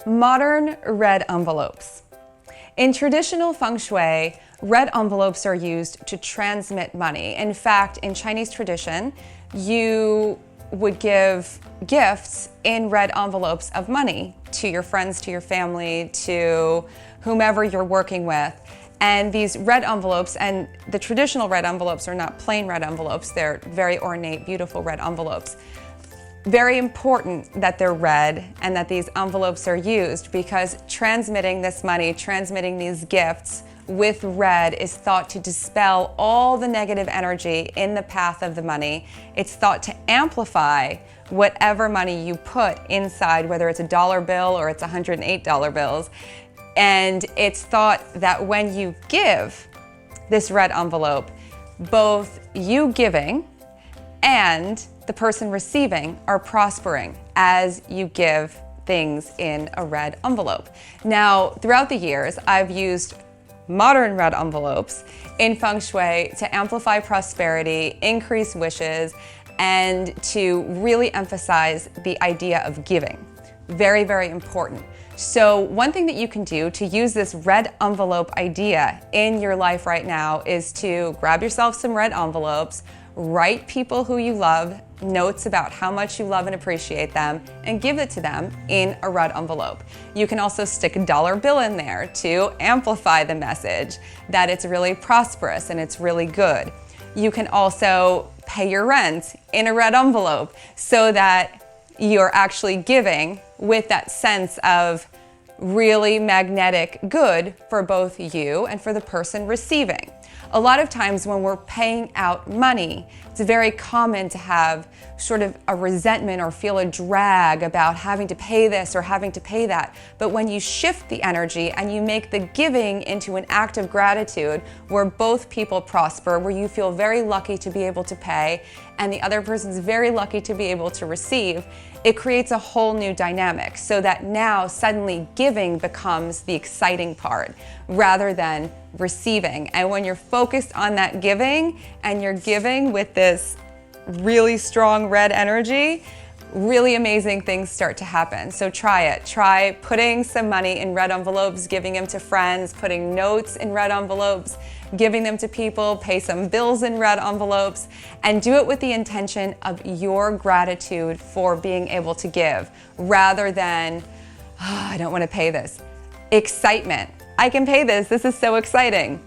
Modern red envelopes. In traditional Feng Shui, red envelopes are used to transmit money. In fact, in Chinese tradition, you would give gifts in red envelopes of money to your friends, to your family, to whomever you're working with. And these red envelopes, and the traditional red envelopes are not plain red envelopes, they're very ornate, beautiful red envelopes. Very important that they're red and that these envelopes are used, because transmitting this money, transmitting these gifts with red is thought to dispel all the negative energy in the path of the money. It's thought to amplify whatever money you put inside, whether it's a dollar bill or it's $108 bills. And it's thought that when you give this red envelope, both you giving and the person receiving are prospering as you give things in a red envelope. Now, throughout the years, I've used modern red envelopes in Feng Shui to amplify prosperity, increase wishes, and to really emphasize the idea of giving. Very, very important. So one thing that you can do to use this red envelope idea in your life right now is to grab yourself some red envelopes, write people who you love notes about how much you love and appreciate them, and give it to them in a red envelope. You can also stick a dollar bill in there to amplify the message that it's really prosperous and it's really good. You can also pay your rent in a red envelope so that you're actually giving with that sense of really magnetic good for both you and for the person receiving. A lot of times when we're paying out money, it's very common to have sort of a resentment or feel a drag about having to pay this or having to pay that. But when you shift the energy and you make the giving into an act of gratitude where both people prosper, where you feel very lucky to be able to pay and the other person's very lucky to be able to receive, it creates a whole new dynamic, so that now suddenly giving becomes the exciting part rather than receiving. And when you're focused on that giving and you're giving with this really strong red energy, really amazing things start to happen. So try it. Try putting some money in red envelopes, giving them to friends, putting notes in red envelopes, giving them to people, pay some bills in red envelopes, and do it with the intention of your gratitude for being able to give, rather than, I don't want to pay this. Excitement. I can pay this. This is so exciting.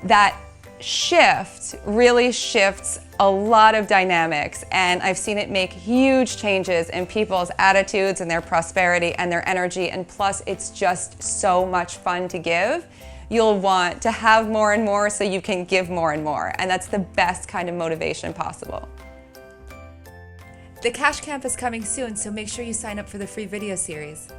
That shift really shifts a lot of dynamics, and I've seen it make huge changes in people's attitudes and their prosperity and their energy, and plus it's just so much fun to give. You'll want to have more and more so you can give more and more, and that's the best kind of motivation possible. The Cash Camp is coming soon, so make sure you sign up for the free video series.